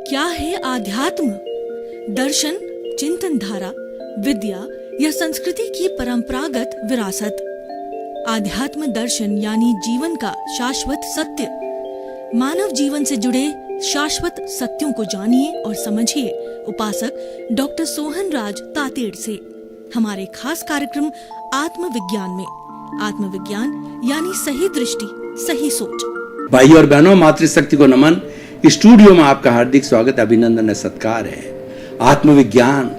क्या है आध्यात्म? दर्शन, चिंतन धारा, विद्या या संस्कृति की परंपरागत विरासत। आध्यात्म दर्शन यानी जीवन का शाश्वत सत्य। मानव जीवन से जुड़े शाश्वत सत्यों को जानिए और समझिए उपासक डॉक्टर सोहन राज तातेड़ से हमारे खास कार्यक्रम आत्मविज्ञान में। आत्मविज्ञान यानी सही दृष्टि, सही सोच। भाई और बहनों, मातृशक्ति को नमन। स्टूडियो में आपका हार्दिक स्वागत, अभिनंदन, सत्कार है। आत्मविज्ञान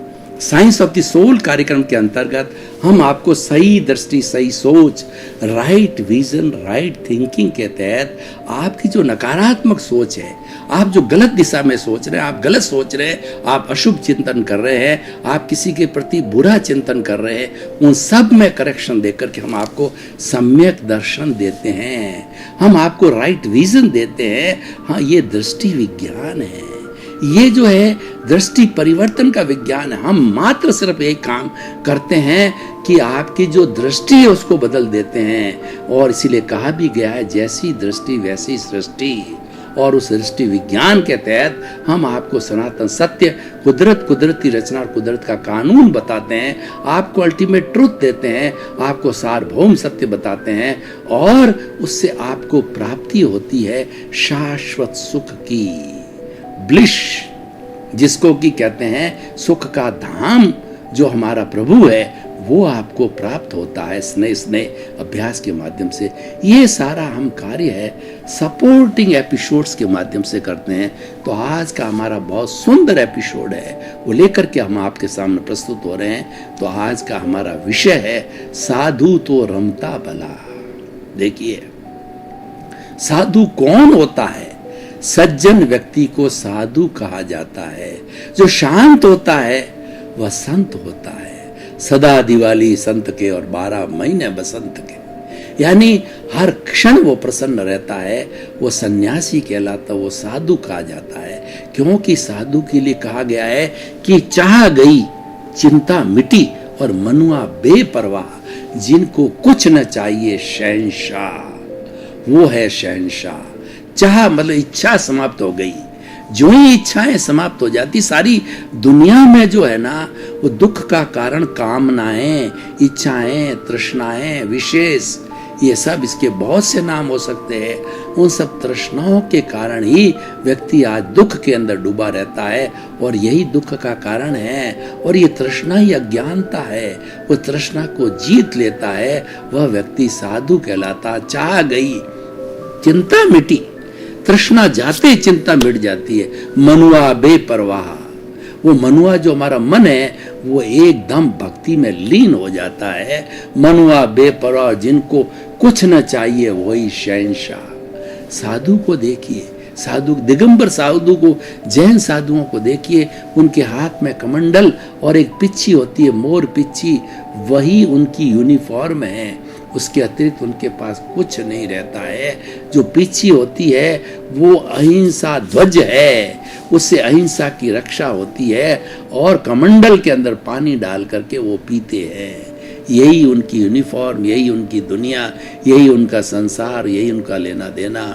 साइंस ऑफ द सोल कार्यक्रम के अंतर्गत हम आपको सही दृष्टि, सही सोच, राइट विजन, राइट थिंकिंग के तहत आपकी जो नकारात्मक सोच है, आप जो गलत दिशा में सोच रहे हैं, आप गलत सोच रहे हैं, आप अशुभ चिंतन कर रहे हैं, आप किसी के प्रति बुरा चिंतन कर रहे हैं, उन सब में करेक्शन देकर के हम आपको सम्यक दर्शन देते हैं, हम आपको राइट विजन देते हैं। हाँ, ये दृष्टि विज्ञान है, ये जो है दृष्टि परिवर्तन का विज्ञान है। हम मात्र सिर्फ एक काम करते हैं कि आपकी जो दृष्टि है उसको बदल देते हैं। और इसीलिए कहा भी गया है, जैसी दृष्टि वैसी सृष्टि। और उस दृष्टि विज्ञान के तहत हम आपको सनातन सत्य, कुदरत, कुदरती रचना और कुदरत का कानून बताते हैं, आपको अल्टीमेट ट्रुथ देते हैं, आपको सार्वभौम सत्य बताते हैं, और उससे आपको प्राप्ति होती है शाश्वत सुख की, ब्लिश, जिसको कि कहते हैं सुख का धाम। जो हमारा प्रभु है वो आपको प्राप्त होता है स्नेह स्नेह अभ्यास के माध्यम से। ये सारा हम कार्य है सपोर्टिंग एपिसोड्स के माध्यम से करते हैं। तो आज का हमारा बहुत सुंदर एपिसोड है, वो लेकर के हम आपके सामने प्रस्तुत हो रहे हैं। तो आज का हमारा विषय है साधु तो रमता भला। देखिए, साधु कौन होता है? सज्जन व्यक्ति को साधु कहा जाता है। जो शांत होता है वह संत होता है। सदा दिवाली संत के और 12 महीने बसंत के, यानी हर क्षण वो प्रसन्न रहता है, वो सन्यासी कहलाता, वो साधु कहा जाता है। क्योंकि साधु के लिए कहा गया है कि चाह गई चिंता मिटी और मनुआ बेपरवाह, जिनको कुछ न चाहिए शहंशाह, वो है शहंशाह। चाह मतलब इच्छा समाप्त हो गई। जो ही इच्छाएं समाप्त हो जाती, सारी दुनिया में जो है ना, वो दुख का कारण कामनाएं, इच्छाएं, तृष्णाएं, विशेष, ये सब, इसके बहुत से नाम हो सकते हैं। उन सब तृष्णाओं के कारण ही व्यक्ति आज दुख के अंदर डूबा रहता है, और यही दुख का कारण है। और ये तृष्णा ही अज्ञानता है। वो तृष्णा को जीत लेता है, वह व्यक्ति साधु कहलाता। चाह गई चिंता मिटी, तृष्णा जाते चिंता मिट जाती है। मनुआ बेपरवाह, वो मनुआ जो हमारा मन है वो एकदम भक्ति में लीन हो जाता है। मनुआ बेपरवाह, जिनको कुछ न चाहिए वही शहंशाह। साधु को देखिए, साधु, दिगंबर साधु को, जैन साधुओं को देखिए, उनके हाथ में कमंडल और एक पिच्ची होती है, मोर पिच्ची, वही उनकी यूनिफॉर्म है। उसके अतिरिक्त उनके पास कुछ नहीं रहता है। जो पिच्ची होती है वो अहिंसा ध्वज है, उससे अहिंसा की रक्षा होती है, और कमंडल के अंदर पानी डाल करके वो पीते हैं। यही उनकी यूनिफॉर्म, यही उनकी दुनिया, यही उनका संसार, यही उनका लेना देना।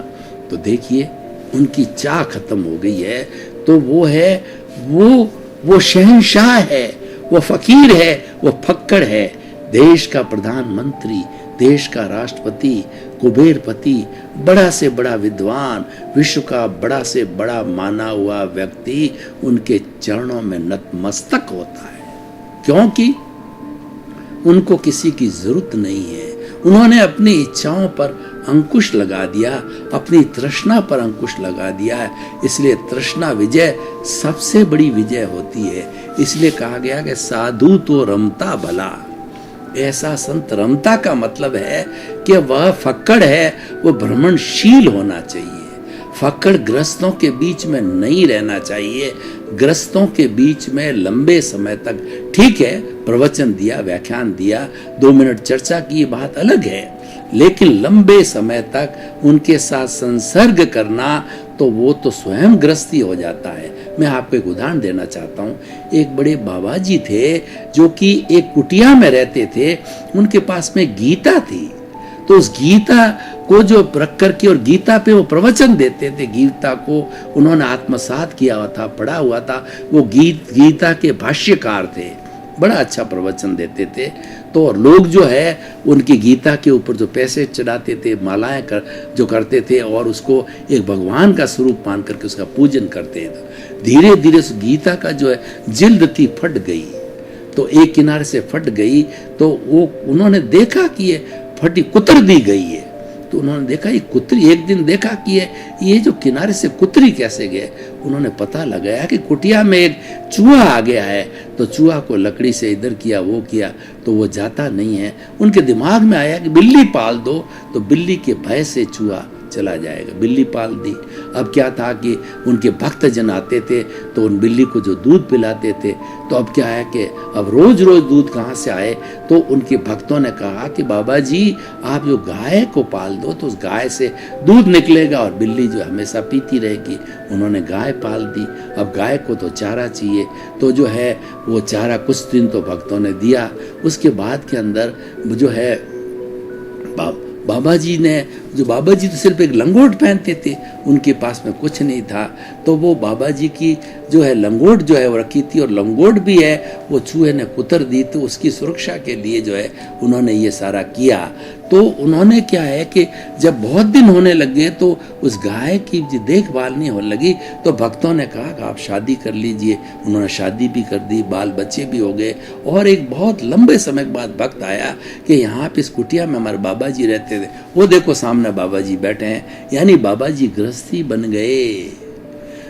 तो देखिए, उनकी चाह खत्म हो गई है। तो वो है, वो शहंशाह है, वो फकीर है, वो फक्कड़ है। देश का प्रधानमंत्री, देश का राष्ट्रपति, कुबेरपति, बड़ा से बड़ा विद्वान, विश्व का बड़ा से बड़ा माना हुआ व्यक्ति उनके चरणों में नतमस्तक होता है। क्योंकि उनको किसी की जरूरत नहीं है। उन्होंने अपनी इच्छाओं पर अंकुश लगा दिया, अपनी तृष्णा पर अंकुश लगा दिया है। इसलिए तृष्णा विजय सबसे बड़ी विजय होती है। इसलिए कहा गया कि साधु तो रमता भला। ऐसा संत रमता का मतलब है कि वह फक्कड़ है, वो भ्रमणशील होना चाहिए। फक्कड़ ग्रस्तों के बीच में नहीं रहना चाहिए। ग्रस्तों के बीच में लंबे समय तक, ठीक है, प्रवचन दिया, व्याख्यान दिया, 2 मिनट चर्चा की, ये बात अलग है, लेकिन लंबे समय तक उनके साथ संसर्ग करना, तो वो तो स्वयं ग्रस्ती हो जाता है। मैं आपको एक उदाहरण देना चाहता हूँ। एक बड़े बाबा जी थे जो कि एक कुटिया में रहते थे। उनके पास में गीता थी। तो उस गीता को जो रख करके और गीता पे वो प्रवचन देते थे, गीता को उन्होंने आत्मसात किया हुआ था, पढ़ा हुआ था, वो गीता के भाष्यकार थे, बड़ा अच्छा प्रवचन देते थे। तो और लोग जो है उनकी गीता के ऊपर जो पैसे चढ़ाते थे, मालाएं जो करते थे और उसको एक भगवान का स्वरूप मान करके उसका पूजन करते थे। धीरे धीरे उस गीता का जो है जिल्द थी फट गई, तो एक किनारे से फट गई, तो वो उन्होंने देखा कि ये फटी कुतर दी गई है। तो उन्होंने देखा ये कुतरी, एक दिन देखा कि ये जो किनारे से कुतरी कैसे गए। उन्होंने पता लगाया कि कुटिया में एक चूहा आ गया है, तो चूहा को लकड़ी से इधर किया वो किया तो वो जाता नहीं है। उनके दिमाग में आया कि बिल्ली पाल दो, तो बिल्ली के भय से चूहा चला जाएगा, बिल्ली पाल दी। अब क्या था कि उनके भक्त जन आते थे तो उन बिल्ली को जो दूध पिलाते थे, तो अब क्या है कि अब रोज रोज दूध कहाँ से आए, तो उनके भक्तों ने कहा कि बाबा जी आप जो गाय को पाल दो तो उस गाय से दूध निकलेगा और बिल्ली जो हमेशा पीती रहेगी। उन्होंने गाय पाल दी। अब गाय को तो चारा चाहिए, तो जो है वो चारा कुछ दिन तो भक्तों ने दिया। उसके बाद के अंदर जो है बाबा जी ने, जो बाबा जी तो सिर्फ एक लंगोट पहनते थे, उनके पास में कुछ नहीं था, तो वो बाबा जी की जो है लंगोट जो है वो रखी थी, और लंगोट भी है वो चूहे ने कुतर दी, तो उसकी सुरक्षा के लिए जो है उन्होंने ये सारा किया। तो उन्होंने क्या है कि जब बहुत दिन होने लगे तो उस गाय की देखभाल नहीं होने लगी, तो भक्तों ने कहा कि आप शादी कर लीजिए। उन्होंने शादी भी कर दी, बाल बच्चे भी हो गए, और एक बहुत लंबे समय के बाद भक्त आया कि यहाँ पे इस कुटिया में हमारे बाबा जी रहते थे, वो देखो सामने बाबा जी बैठे हैं। यानी बाबा जी गृहस्थी बन गए।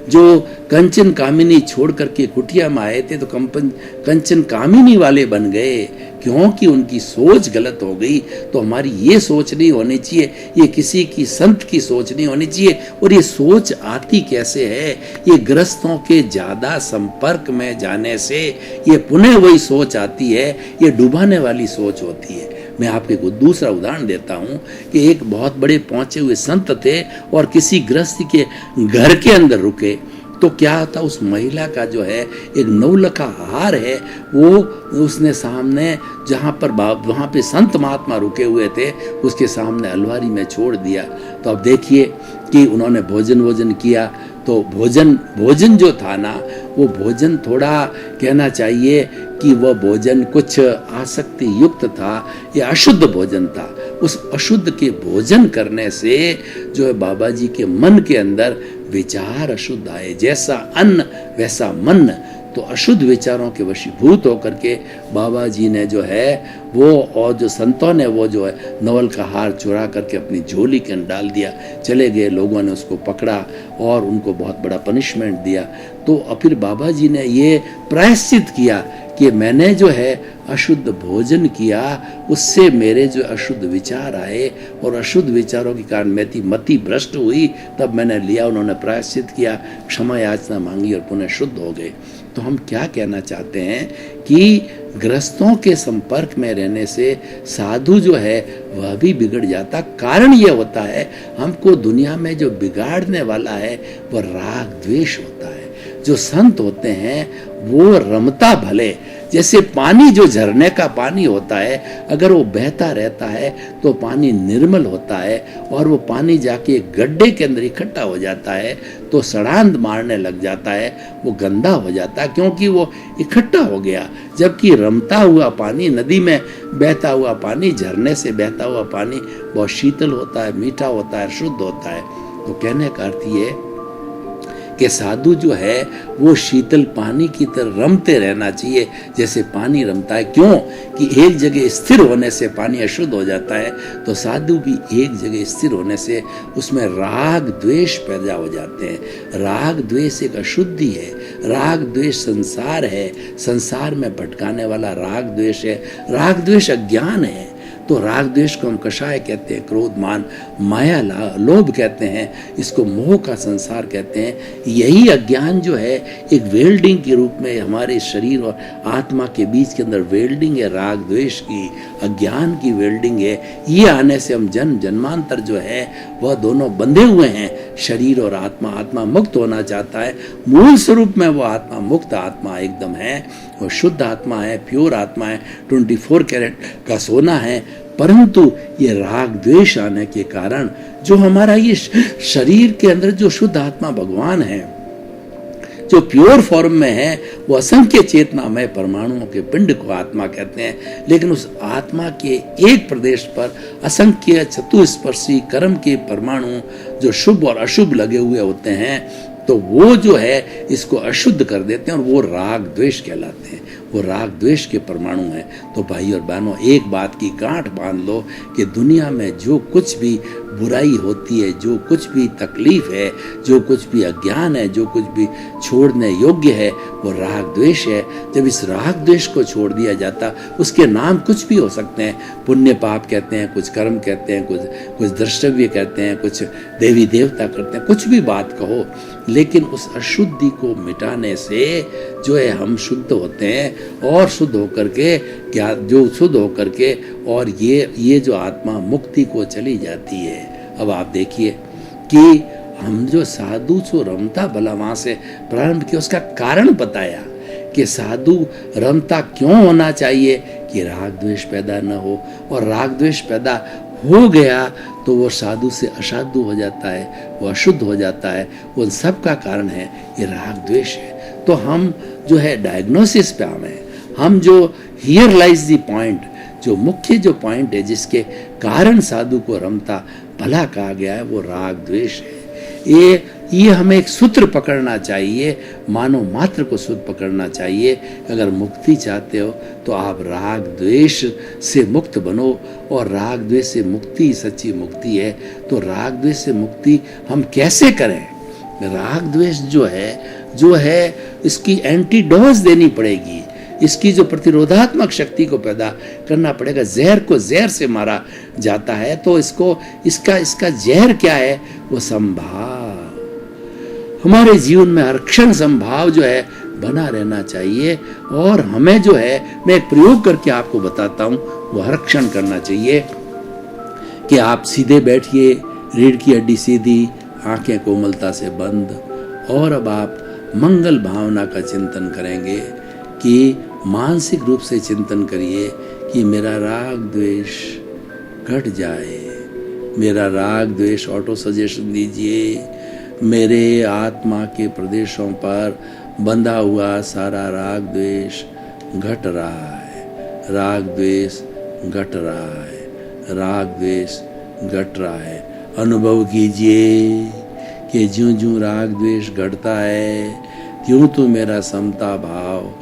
जो कंचन कामिनी छोड़ करके कुटिया में आए थे तो कंचन कामिनी वाले बन गए, क्योंकि उनकी सोच गलत हो गई। तो हमारी ये सोच नहीं होनी चाहिए, ये किसी की संत की सोच नहीं होनी चाहिए। और ये सोच आती कैसे है, ये गृहस्थों के ज्यादा संपर्क में जाने से ये पुनः वही सोच आती है, ये डुबाने वाली सोच होती है। मैं आपको दूसरा उदाहरण देता हूँ कि एक बहुत बड़े पहुंचे हुए संत थे और किसी गृहस्थ के घर के अंदर रुके, तो क्या होता, उस महिला का जो है एक नौलखा हार है, वो उसने सामने जहाँ पर वहाँ पे संत महात्मा रुके हुए थे उसके सामने अलमारी में छोड़ दिया। तो अब देखिए कि उन्होंने भोजन किया, तो भोजन जो था ना, वो भोजन थोड़ा कहना चाहिए कि वह भोजन कुछ आसक्ति युक्त था, या अशुद्ध भोजन था। उस अशुद्ध के भोजन करने से जो है बाबा जी के मन के अंदर विचार अशुद्ध आए, जैसा अन्न वैसा मन। तो अशुद्ध विचारों के वशीभूत होकर के बाबा जी ने जो है वो, और जो संतों ने वो जो है नवल का हार चुरा करके अपनी झोली के अंदर डाल दिया, चले गए। लोगों ने उसको पकड़ा और उनको बहुत बड़ा पनिशमेंट दिया। तो फिर बाबा जी ने ये प्रायश्चित किया कि मैंने जो है अशुद्ध भोजन किया, उससे मेरे जो अशुद्ध विचार आए और अशुद्ध विचारों के कारण मेरी मति भ्रष्ट हुई, तब मैंने लिया। उन्होंने प्रायश्चित किया, क्षमा याचना मांगी और पुनः शुद्ध हो गए। तो हम क्या कहना चाहते हैं कि गृहस्थों के संपर्क में रहने से साधु जो है वह भी बिगड़ जाता। कारण यह होता है, हमको दुनिया में जो बिगाड़ने वाला है वह राग द्वेष होता है। जो संत होते हैं वो रमता भले, जैसे पानी जो झरने का पानी होता है, अगर वो बहता रहता है तो पानी निर्मल होता है, और वो पानी जाके एक गड्ढे के अंदर इकट्ठा हो जाता है तो सड़ांध मारने लग जाता है, वो गंदा हो जाता है क्योंकि वो इकट्ठा हो गया। जबकि रमता हुआ पानी, नदी में बहता हुआ पानी, झरने से बहता हुआ पानी बहुत शीतल होता है, मीठा होता है, शुद्ध होता है। तो कहने का अर्थ ये कि साधु जो है वो शीतल पानी की तरह रमते रहना चाहिए, जैसे पानी रमता है। क्यों कि एक जगह स्थिर होने से पानी अशुद्ध हो जाता है, तो साधु भी एक जगह स्थिर होने से उसमें राग द्वेष पैदा हो जाते हैं। राग द्वेष एक अशुद्धि है, राग द्वेष संसार है, संसार में भटकाने वाला राग द्वेष है। राग द्वेष अज्ञान है। तो राग द्वेष को हम कषाय कहते हैं, क्रोध मान माया लोभ कहते हैं, इसको मोह का संसार कहते हैं। यही अज्ञान जो है एक वेल्डिंग के रूप में हमारे शरीर और आत्मा के बीच के अंदर वेल्डिंग है, राग द्वेष की, अज्ञान की वेल्डिंग है। ये आने से हम जन्मांतर जो है वह दोनों बंधे हुए हैं, शरीर और आत्मा। आत्मा मुक्त होना चाहता है, मूल स्वरूप में वो आत्मा मुक्त आत्मा एकदम है, वो शुद्ध आत्मा है, प्योर आत्मा है, 24 कैरेट का सोना है। परंतु ये राग द्वेष आने के कारण जो हमारा ये शरीर के अंदर जो शुद्ध आत्मा भगवान है, जो प्योर फॉर्म में है, वो असंख्य चेतनामय परमाणुओं के पिंड को आत्मा कहते हैं। लेकिन उस आत्मा के एक प्रदेश पर असंख्य चतुस्पर्शी कर्म के परमाणु जो शुभ और अशुभ लगे हुए होते हैं, तो वो जो है इसको अशुद्ध कर देते हैं और वो राग द्वेष कहलाते हैं। वो राग द्वेष के परमाणु हैं। तो भाई और बहनों, एक बात की गांठ बांध लो कि दुनिया में जो कुछ भी बुराई होती है, जो कुछ भी तकलीफ है, जो कुछ भी अज्ञान है, जो कुछ भी छोड़ने योग्य है, वो राग द्वेष है। जब इस राग द्वेष को छोड़ दिया जाता, उसके नाम कुछ भी हो सकते हैं, पुण्य पाप कहते हैं, कुछ कर्म कहते हैं, कुछ द्रष्टव्य कहते हैं, कुछ देवी देवता करते हैं, कुछ भी बात कहो, लेकिन उस अशुद्धि को मिटाने से जो है हम शुद्ध होते हैं और शुद्ध होकर के क्या जो शुद्ध होकर के और ये जो आत्मा मुक्ति को चली जाती है। अब आप देखिए कि हम जो साधु जो रमता भला वहां से प्रारंभ किया, उसका कारण बताया कि साधु रमता क्यों होना चाहिए कि राग द्वेष पैदा न हो, और राग द्वेष पैदा हो गया तो वो साधु से असाधु हो जाता है, वो अशुद्ध हो जाता है। उन सब का कारण है ये राग द्वेष है। तो हम जो है डायग्नोसिस पे आए, हम जो हियर लाइज द पॉइंट, जो मुख्य जो पॉइंट है जिसके कारण साधु को रमता भला कहा गया है, वो राग द्वेष है। ये हमें एक सूत्र पकड़ना चाहिए, मानव मात्र को सूत्र पकड़ना चाहिए। अगर मुक्ति चाहते हो तो आप राग द्वेष से मुक्त बनो, और राग द्वेष से मुक्ति सच्ची मुक्ति है। तो राग द्वेष से मुक्ति हम कैसे करें? राग द्वेष जो है इसकी एंटीडोज देनी पड़ेगी, इसकी जो प्रतिरोधात्मक शक्ति को पैदा करना पड़ेगा। जहर को जहर से मारा जाता है, तो इसका जहर क्या है? वो संभाव। हमारे जीवन में हर क्षण संभाव जो है बना रहना चाहिए, और हमें जो है, मैं एक प्रयोग करके आपको बताता हूं, वो हर क्षण करना चाहिए कि आप सीधे बैठिए, रीढ़ की हड्डी सीधी, आंखें कोमलता से बंद, और अब आप मंगल भावना का चिंतन करेंगे कि मानसिक रूप से चिंतन करिए कि मेरा राग द्वेष घट जाए, मेरा राग द्वेष ऑटो सजेशन दीजिए, मेरे आत्मा के प्रदेशों पर बंधा हुआ सारा राग द्वेष घट रहा है, राग द्वेष घट रहा है, राग द्वेष घट रहा है। अनुभव कीजिए कि ज्यों-ज्यों राग द्वेष घटता है, त्यों तो मेरा समता भाव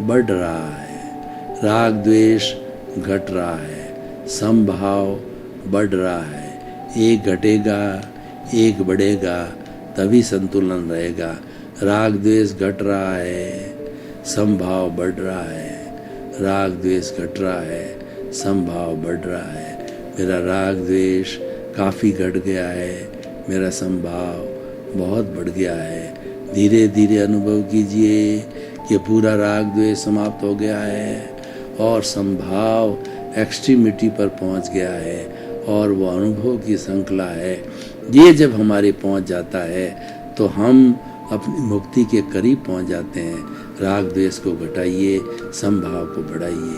बढ़ रहा है, राग द्वेष घट रहा है, समभाव बढ़ रहा है। एक घटेगा, एक बढ़ेगा, तभी संतुलन रहेगा। राग द्वेष घट रहा है, समभाव बढ़ रहा है, राग द्वेष घट रहा है, समभाव बढ़ रहा है। मेरा राग द्वेष काफ़ी घट गया है, मेरा समभाव बहुत बढ़ गया है। धीरे धीरे अनुभव कीजिए कि पूरा राग द्वेष समाप्त हो गया है और समभाव एक्सट्रीमिटी पर पहुंच गया है, और वो अनुभव की श्रृंखला है। ये जब हमारे पहुंच जाता है तो हम अपनी मुक्ति के करीब पहुंच जाते हैं। राग द्वेष को घटाइए, समभाव को बढ़ाइए।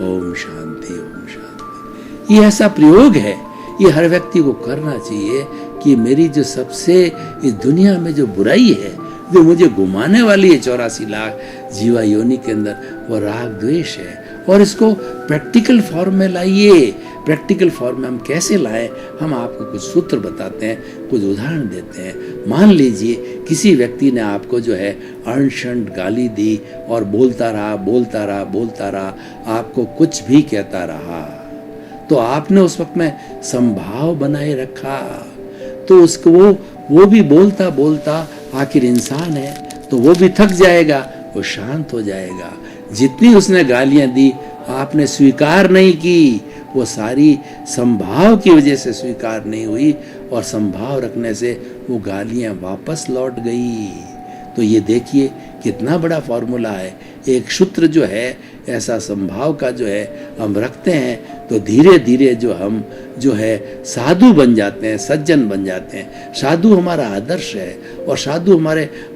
ओम शांति, ओम शांति। ये ऐसा प्रयोग है, ये हर व्यक्ति को करना चाहिए कि मेरी जो सबसे इस दुनिया में जो बुराई है, जो मुझे घुमाने वाली है 84 लाख जीवा योनि के अंदर, वो राग द्वेष है। और इसको प्रैक्टिकल फॉर्म में लाइए। प्रैक्टिकल फॉर्म में हम कैसे लाएं? हम आपको कुछ सूत्र बताते हैं, कुछ उदाहरण देते हैं। मान लीजिए किसी व्यक्ति ने आपको जो है अनशंड गाली दी और बोलता रहा, आपको कुछ भी कहता रहा, तो आपने उस वक्त में संभाव बनाए रखा, तो उसको वो भी बोलता आखिर इंसान है, तो वो भी थक जाएगा, वो शांत हो जाएगा। जितनी उसने गालियां दी आपने स्वीकार नहीं की, वो सारी संभाव की वजह से स्वीकार नहीं हुई, और संभाव रखने से वो गालियां वापस लौट गई। तो ये देखिए कितना बड़ा फॉर्मूला है। एक सूत्र जो है ऐसा संभाव का जो है हम रखते हैं, तो धीरे धीरे जो हम जो है साधु बन जाते हैं, सज्जन बन जाते हैं। साधु हमारा आदर्श है, और साधु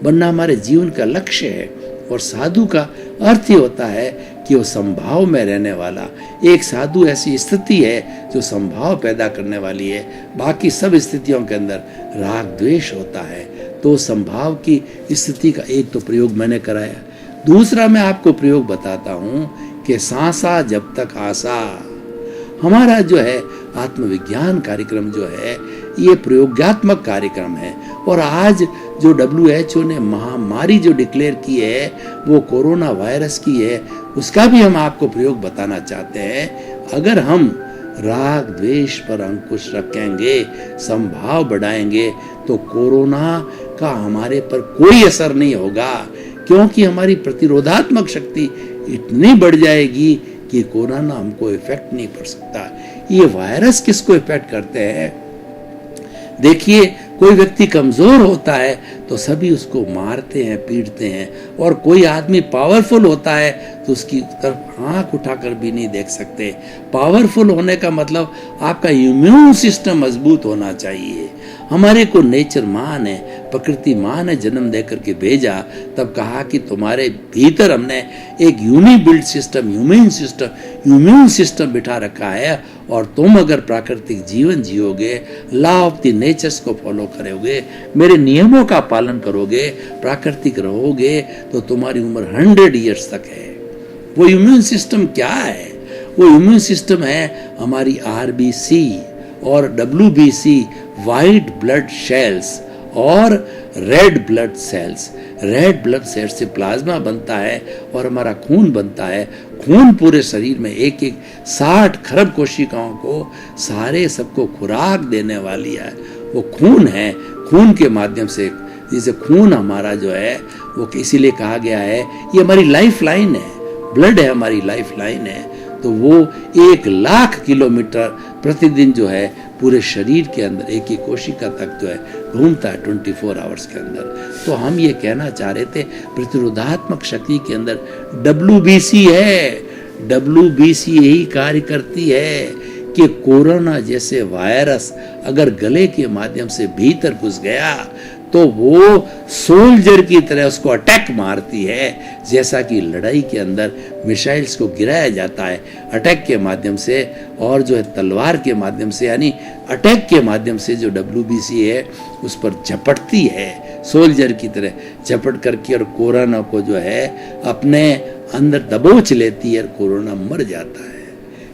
बनना हमारे जीवन का लक्ष्य है। और साधु का अर्थ ही होता है कि वो संभाव में रहने वाला एक साधु ऐसी स्थिति है जो संभाव पैदा करने वाली है। बाकी सब स्थितियों के अंदर राग द्वेष होता है। तो संभाव की स्थिति का एक तो प्रयोग मैंने कराया। दूसरा मैं आपको प्रयोग बताता हूँ कि सांसा जब तक आसा। हमारा जो है आत्मविज्ञान कार्यक्रम जो है ये प्रयोगात्मक कार्यक्रम है। और आज जो WHO ने महामारी जो डिक्लेयर की है वो कोरोना वायरस की है, उसका भी हम आपको प्रयोग बताना चाहते हैं। अगर हम राग द्वेष पर अंकुश रखेंगे, संभाव बढ़ाएंगे, तो कोरोना का हमारे पर कोई असर नहीं होगा, क्योंकि हमारी प्रतिरोधात्मक शक्ति इतनी बढ़ जाएगी कि कोरोना हमको इफेक्ट नहीं कर सकता। ये वायरस किसको इफेक्ट करते हैं? देखिए, कोई व्यक्ति कमजोर होता है तो सभी उसको मारते हैं, पीटते हैं, और कोई आदमी पावरफुल होता है तो उसकी तरफ आंख उठाकर भी नहीं देख सकते। पावरफुल होने का मतलब आपका इम्यून सिस्टम मजबूत होना चाहिए। हमारे को नेचर माँ ने, प्रकृति माँ ने जन्म देकर के भेजा, तब कहा कि तुम्हारे भीतर हमने एक यूनिबिल्ट सिस्टम, इम्यून सिस्टम बिठा रखा है, और तुम अगर प्राकृतिक जीवन जियोगे, लॉ ऑफ द नेचर्स को फॉलो करोगे, मेरे नियमों का पालन करोगे, प्राकृतिक रहोगे, तो तुम्हारी उम्र 100 ईयर्स तक है। वो इम्यून सिस्टम क्या है? वो इम्यून सिस्टम है हमारी RBC और WBC, वाइट ब्लड सेल्स और red blood cells. Red blood cells से प्लाज्मा बनता है और हमारा खून बनता है। खून पूरे शरीर में एक 60 खरब कोशिकाओं को सारे सबको खुराक देने वाली है, वो खून है। खून के माध्यम से, जैसे खून हमारा जो है वो इसीलिए कहा गया है ये हमारी लाइफ लाइन है, ब्लड है हमारी लाइफ लाइन है। तो वो 1,00,000 किलोमीटर प्रतिदिन जो है पूरे शरीर के अंदर एक कोशिका तक जो है घूमता है 24 आवर्स के अंदर। तो हम ये कहना चाह रहे थे, प्रतिरोधात्मक शक्ति के अंदर WBC है। WBC यही कार्य करती है कि कोरोना जैसे वायरस अगर गले के माध्यम से भीतर घुस गया तो वो सोल्जर की तरह उसको अटैक मारती है। जैसा कि लड़ाई के अंदर मिसाइल्स को गिराया जाता है अटैक के माध्यम से, और जो है तलवार के माध्यम से, यानी अटैक के माध्यम से जो WBC है उस पर झपटती है, सोल्जर की तरह झपट करके, और कोरोना को जो है अपने अंदर दबोच लेती है और कोरोना मर जाता है।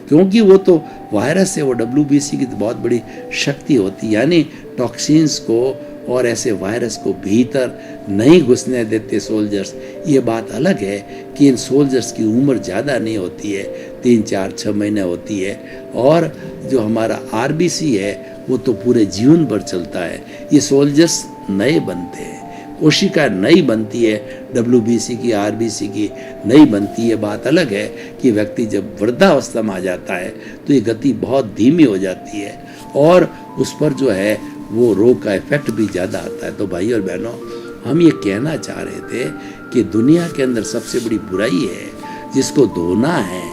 क्योंकि वो तो वायरस है, वो WBC की तो बहुत बड़ी शक्ति होती है, यानी टॉक्सिन्स को और ऐसे वायरस को भीतर नहीं घुसने देते सोल्जर्स। ये बात अलग है कि इन सोल्जर्स की उम्र ज़्यादा नहीं होती है, 3, 4, 6 महीने होती है, और जो हमारा RBC है वो तो पूरे जीवन भर चलता है। ये सोल्जर्स नए बनते हैं, कोशिका नई बनती है, WBC की, RBC की नई बनती है। बात अलग है कि व्यक्ति जब वृद्धावस्था में आ जाता है तो ये गति बहुत धीमी हो जाती है और उस पर जो है वो रोग का इफेक्ट भी ज़्यादा आता है। तो भाई और बहनों, हम ये कहना चाह रहे थे कि दुनिया के अंदर सबसे बड़ी बुराई है जिसको धोना है,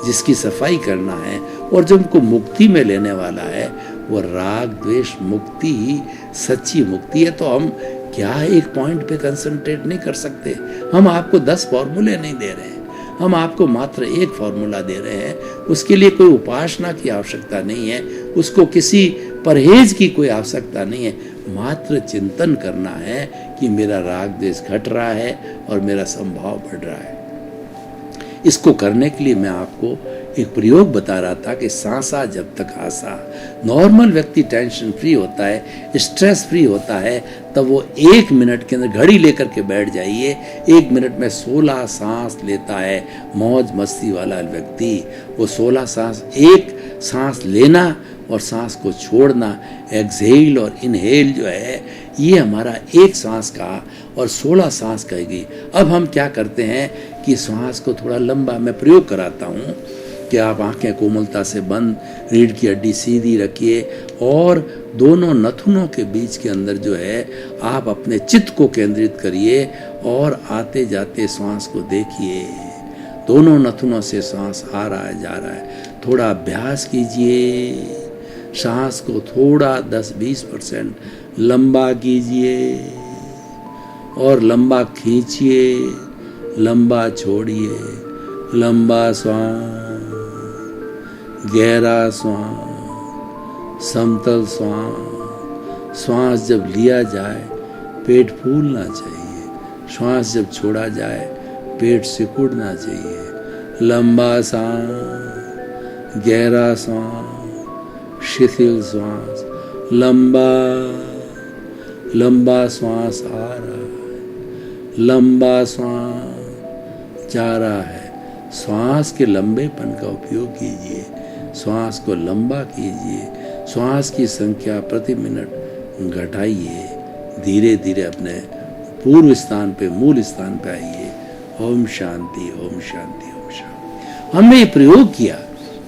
जिसकी सफाई करना है, और जो हमको मुक्ति में लेने वाला है वो राग द्वेष मुक्ति ही सच्ची मुक्ति है। तो हम क्या एक पॉइंट पे कंसंट्रेट नहीं कर सकते? हम आपको 10 फॉर्मूले नहीं दे रहे हैं, हम आपको मात्र एक फॉर्मूला दे रहे हैं। उसके लिए कोई उपासना की आवश्यकता नहीं है, उसको किसी परहेज की कोई आवश्यकता नहीं है। मात्र चिंतन करना है कि मेरा राग द्वेष घट रहा है और मेरा संभाव बढ़ रहा है। इसको करने के लिए मैं आपको एक प्रयोग बता रहा था कि सांसा जब तक आसा। नॉर्मल व्यक्ति टेंशन फ्री होता है, स्ट्रेस फ्री होता है, तब वो 1 मिनट के अंदर घड़ी लेकर के बैठ जाइए, 1 मिनट में 16 सांस लेता है। मौज मस्ती वाला व्यक्ति वो 16 सांस, एक सांस लेना और सांस को छोड़ना, एक्सहेल और इनहेल जो है ये हमारा एक सांस का और 16 सांस कहेगी। अब हम क्या करते हैं कि सांस को थोड़ा लंबा मैं प्रयोग कराता हूँ कि आप आंखें कोमलता से बंद, रीढ़ की हड्डी सीधी रखिए और दोनों नथुनों के बीच के अंदर जो है आप अपने चित्त को केंद्रित करिए और आते जाते सांस को देखिए। दोनों नथुनों से सांस आ रहा है, जा रहा है। थोड़ा अभ्यास कीजिए, सांस को थोड़ा 10-20% लंबा कीजिए और लंबा खींचिए, लंबा छोड़िए, लंबा श्वास, गहरा श्वास, समतल श्वास। श्वास जब लिया जाए पेट फूलना चाहिए, श्वास जब छोड़ा जाए पेट सिकुड़ना चाहिए। लंबा सांस, गहरा सांस, शिथिल श्वास। लंबा श्वास आ रहा है, लंबा श्वास जा रहा है। श्वास के लंबेपन का उपयोग कीजिए, श्वास को लंबा कीजिए, श्वास की संख्या प्रति मिनट घटाइए। धीरे धीरे अपने पूर्व स्थान पे, मूल स्थान पे आइए। ओम शांति, ओम शांति, ओम शांति। हमने ये प्रयोग किया,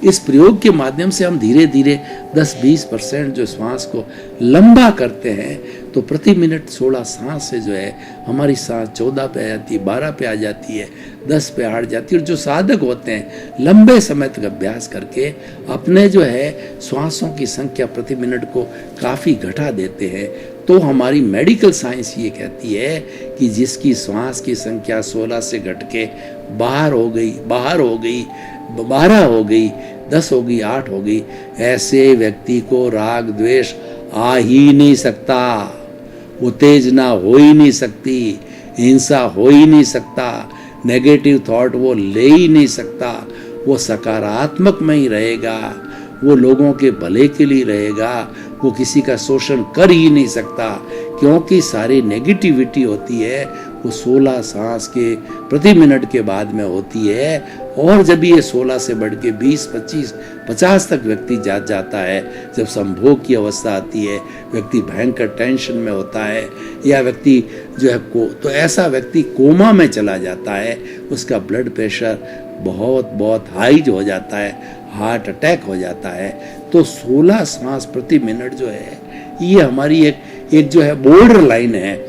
इस प्रयोग के माध्यम से हम धीरे धीरे 10-20% जो श्वास को लंबा करते हैं, तो प्रति मिनट 16 सांस से जो है हमारी सांस 14 पे आ जाती है, 12 पे आ जाती है, 10 पे आ जाती है। और जो साधक होते हैं लंबे समय तक अभ्यास करके अपने जो है श्वासों की संख्या प्रति मिनट को काफ़ी घटा देते हैं। तो हमारी मेडिकल साइंस ये कहती है कि जिसकी श्वास की संख्या 16 से घट के बाहर हो गई, 12 हो गई, 10 हो गई, 8 हो गई, ऐसे व्यक्ति को राग द्वेष आ ही नहीं सकता, उत्तेजना हो ही नहीं सकती, हिंसा हो ही नहीं सकता, नेगेटिव थॉट वो ले ही नहीं सकता। वो सकारात्मक में ही रहेगा, वो लोगों के भले के लिए रहेगा, वो किसी का शोषण कर ही नहीं सकता, क्योंकि सारी नेगेटिविटी होती है वो 16 सांस के प्रति मिनट के बाद में होती है। और जब ये 16 से बढ़ के 20, 25, 50 तक व्यक्ति जाता है, जब संभोग की अवस्था आती है, व्यक्ति भयंकर टेंशन में होता है, या व्यक्ति जो है तो ऐसा व्यक्ति कोमा में चला जाता है, उसका ब्लड प्रेशर बहुत हाई हो जाता है, हार्ट अटैक हो जाता है। तो 16 सांस प्रति मिनट जो है ये हमारी एक जो है बॉर्डर लाइन है।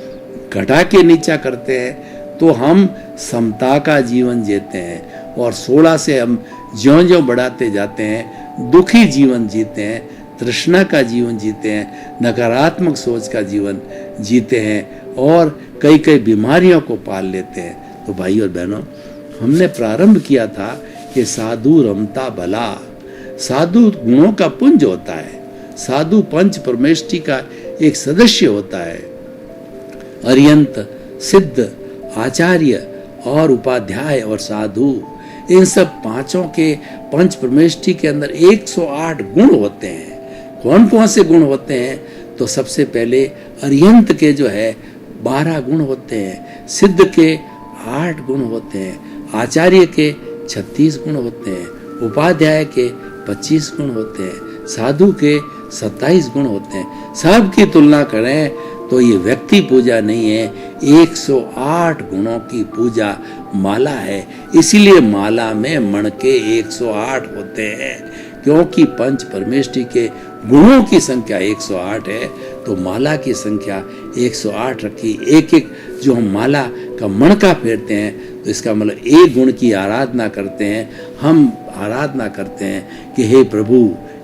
घटा के नीचा करते हैं तो हम समता का जीवन जीते हैं, और 16 से हम ज्यों-ज्यों बढ़ाते जाते हैं दुखी जीवन जीते हैं, तृष्णा का जीवन जीते हैं, नकारात्मक सोच का जीवन जीते हैं, और कई बीमारियों को पाल लेते हैं। तो भाई और बहनों, हमने प्रारंभ किया था कि साधु रमता भला, साधु गुणों का पुंज होता है, साधु पंच परमेष्टि का एक सदस्य होता है। अर्यंत, सिद्ध, आचार्य और उपाध्याय और साधु, इन सब पांचों के पंच परमेष्टि के अंदर 108 गुण होते हैं। कौन कौन से गुण होते हैं? तो सबसे पहले अर्यंत के जो है 12 गुण होते हैं, सिद्ध के 8 गुण होते हैं, आचार्य के 36 गुण होते हैं, उपाध्याय के 25 गुण होते हैं, साधु के 27 गुण होते हैं। सब की तुलना करें तो ये व्यक्ति पूजा नहीं है, 108 गुणों की पूजा माला है। इसीलिए माला में मण के 108 होते हैं, क्योंकि पंच परमेष्टि के गुणों की संख्या 108 है, तो माला की संख्या 108 रखी। एक जो हम माला का मणका फेरते हैं तो इसका मतलब एक गुण की आराधना करते हैं। हम आराधना करते हैं कि हे प्रभु,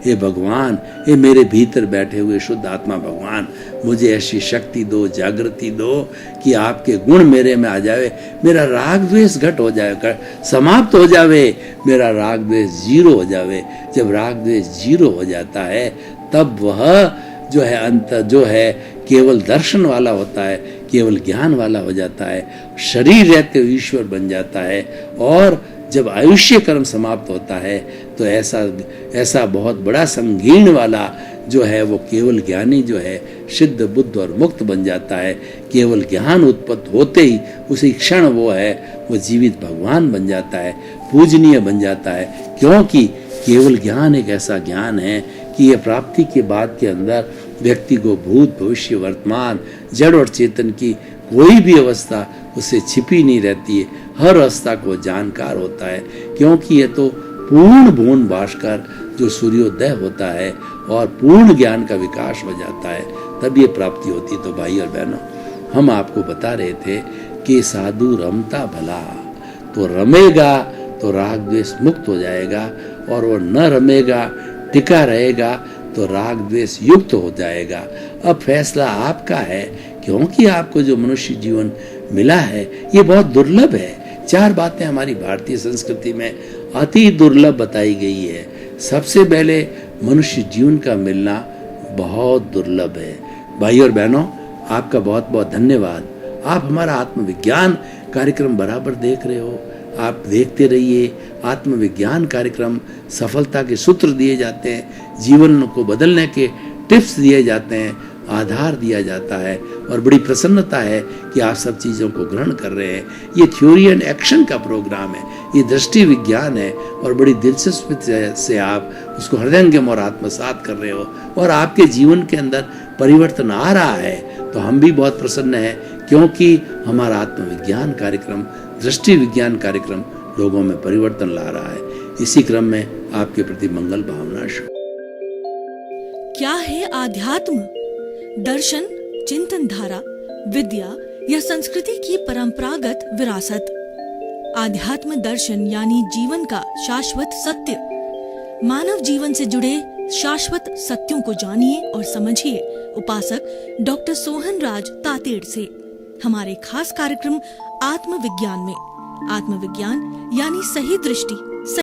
हे भगवान, हे मेरे भीतर बैठे हुए शुद्ध आत्मा भगवान, मुझे ऐसी शक्ति दो, जागृति दो कि आपके गुण मेरे में आ जावे, मेरा राग द्वेष घट हो जाए, समाप्त हो जावे, मेरा राग द्वेष 0 हो जावे। जब राग द्वेष 0 हो जाता है तब वह जो है अंत जो है केवल दर्शन वाला होता है, केवल ज्ञान वाला हो जाता है, शरीर रहते हुए ईश्वर बन जाता है। और जब आयुष्य कर्म समाप्त होता है तो ऐसा बहुत बड़ा संगीर्ण वाला जो है वो केवल ज्ञानी जो है सिद्ध, बुद्ध और मुक्त बन जाता है। केवल ज्ञान उत्पत्ति होते ही उसी क्षण वो जीवित भगवान बन जाता है, पूजनीय बन जाता है, क्योंकि केवल ज्ञान एक ऐसा ज्ञान है कि ये प्राप्ति के बाद के अंदर व्यक्ति को भूत, भविष्य, वर्तमान, जड़ और चेतन की कोई भी अवस्था उससे छिपी नहीं रहती है, हर अवस्था को जानकार होता है, क्योंकि ये तो पूर्ण भुवन भास्कर जो सूर्योदय होता है और पूर्ण ज्ञान का विकास हो जाता है, तब ये प्राप्ति होती। तो भाई और बहनों, हम आपको बता रहे थे कि साधु रमता भला, तो रमेगा तो राग द्वेष मुक्त हो जाएगा, और वो न रमेगा, टिका रहेगा तो राग द्वेष युक्त हो जाएगा। अब फैसला आपका है, क्योंकि आपको जो मनुष्य जीवन मिला है ये बहुत दुर्लभ है। 4 बातें हमारी भारतीय संस्कृति में अति दुर्लभ बताई गई है। सबसे पहले मनुष्य जीवन का मिलना बहुत दुर्लभ है। भाई और बहनों, आपका बहुत बहुत धन्यवाद। आप हमारा आत्मविज्ञान कार्यक्रम बराबर देख रहे हो। आप देखते रहिए। आत्मविज्ञान कार्यक्रम सफलता के सूत्र दिए जाते हैं, जीवन को बदलने के टिप्स दिए जाते हैं, आधार दिया जाता है और बड़ी प्रसन्नता है कि आप सब चीज़ों को ग्रहण कर रहे हैं। ये थ्योरी एंड एक्शन का प्रोग्राम है, ये दृष्टि विज्ञान है और बड़ी दिलचस्पी से आप उसको हृदयंगम और आत्मसात कर रहे हो और आपके जीवन के अंदर परिवर्तन आ रहा है। तो हम भी बहुत प्रसन्न हैं क्योंकि हमारा आत्मविज्ञान कार्यक्रम, दृष्टि विज्ञान कार्यक्रम लोगों में परिवर्तन ला रहा है। इसी क्रम में आपके प्रति मंगल भावना। क्या है आध्यात्म? दर्शन, चिंतन धारा, विद्या या संस्कृति की परंपरागत विरासत। आध्यात्म दर्शन यानी जीवन का शाश्वत सत्य। मानव जीवन से जुड़े शाश्वत सत्यों को जानिए और समझिए उपासक डॉक्टर सोहन राज तातेड़ से हमारे खास कार्यक्रम आत्मविज्ञान में। आत्मविज्ञान यानी सही दृष्टि,